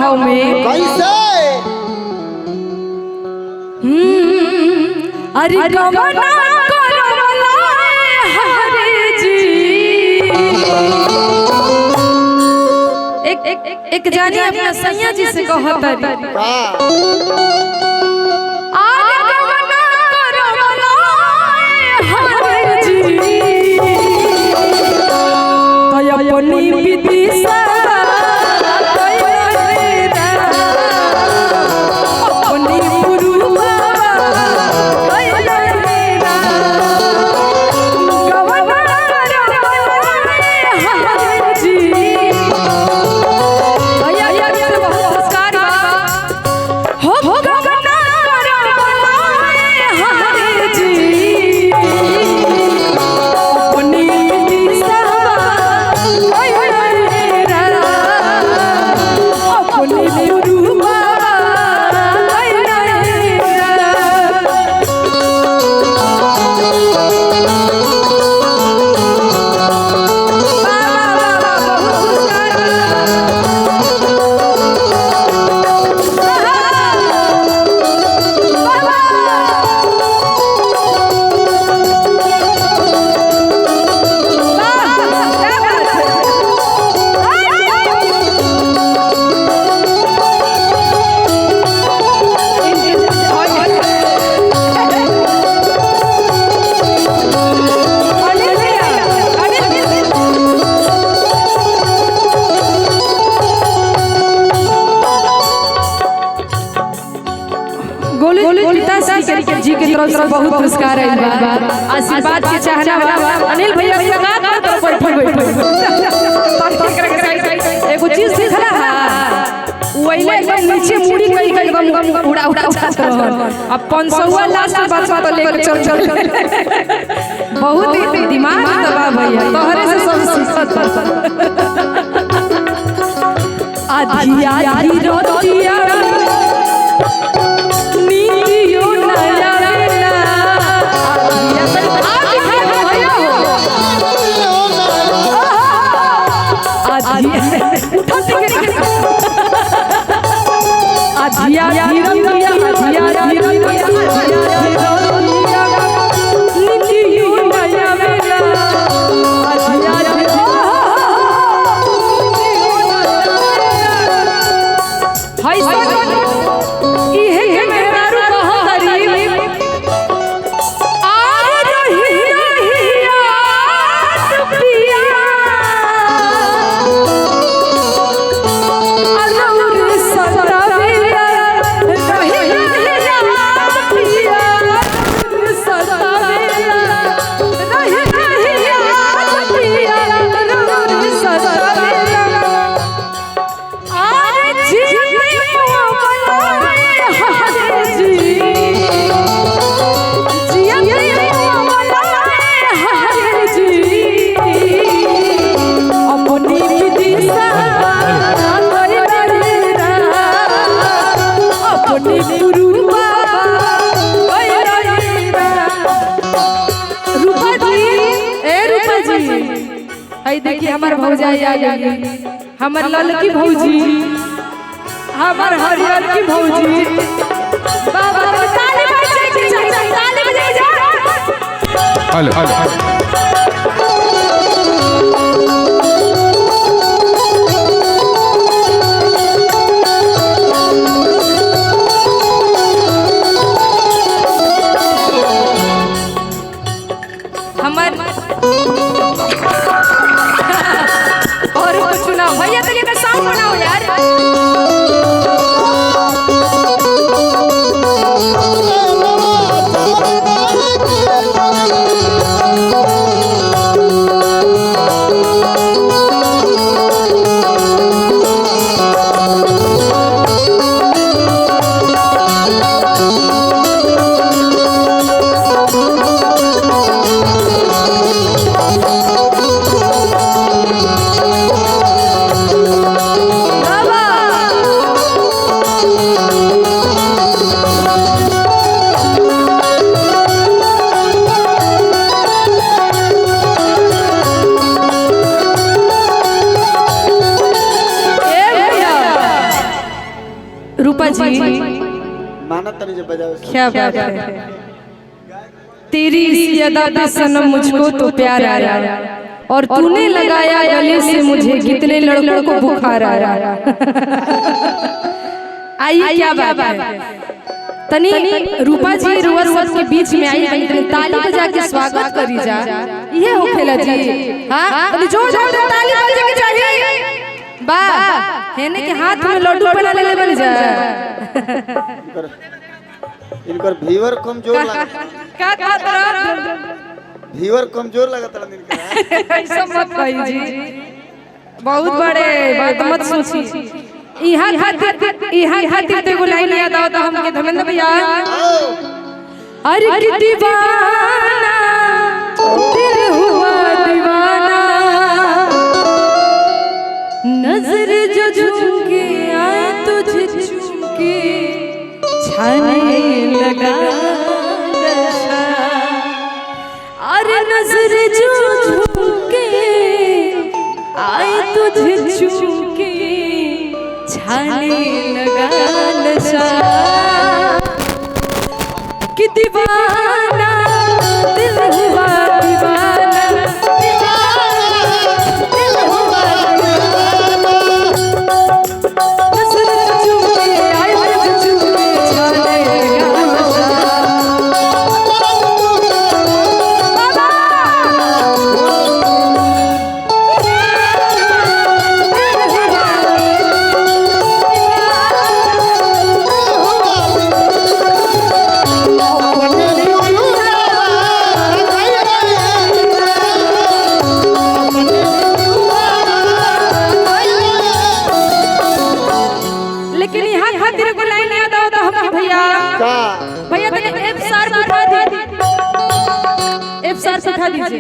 भाव में कैसे अरे गमना करवला हरे जी एक जानी अपना सैया जी से कहत अपनी विदिशा अपनी गुरुआ जी के तरफ से बहुत पुरस्कार है आशीर्वाद के चाहने वाला अनिल भैया एगो चीज सीखला वैले एकदम नीचे मुड़ी कई कई एकदम उड़ा उड़ा जात रह अब 500 लास्ट बात तो लेके चल बहुत ही दिमाग दबा भैया तोहरे से सब सीखत आधी आधी रोटिया देखिए हमार भौजाई आ गई हमार ललकी भौजी हमार हरियर की भौजी बाबा ताली बजाए के चाहिए ताली बजाए जा हेलो हेलो भैया तो लेकर साउंड बनाओ यार रूपा जी माना तनी जब बजाओ क्या बात है। तेरी इस अदा पे सनम मुझको तो प्यार आया और तूने लगाया गले से मुझे कितने लड़कों को बुखार आया। आइए क्या बात है। तनी रूपा जी रुआ सब के बीच में आई तनी ताली बजा के स्वागत करी जा। ये हो खेला जी। हां तनी जोर जोर से ताली बजा के चाहिए। बा हेने के हाथ में लड्डू बना ले बन जा। इनकर व्यूअर कमजोर लागत का तरह व्यूअर कमजोर लागत इनका। ऐसा मत कही जी। बहुत बड़े बात मत सोची। इहा खातिर तो एगो लाइन याद आओ तो हमके धर्मेंद्र भैया। अरे कि दीवाना दिल हुआ दीवाना नजर जो झुके आए तुझे चुके छाने लगा नशा। अरे नजर जो झुके आए तुझे चुके छाने लगा नशा कि दीवाना दिल हुआ दीवाना दिल हुआ दीवाना नजर चुके आए तुझे चुके छाने लगा नशा। लेकिन यहाँ खातिर को लाइन याद आओ तो हम भैया भैया तने F शार्प उठा दीजिए। F शार्प उठा दीजिए।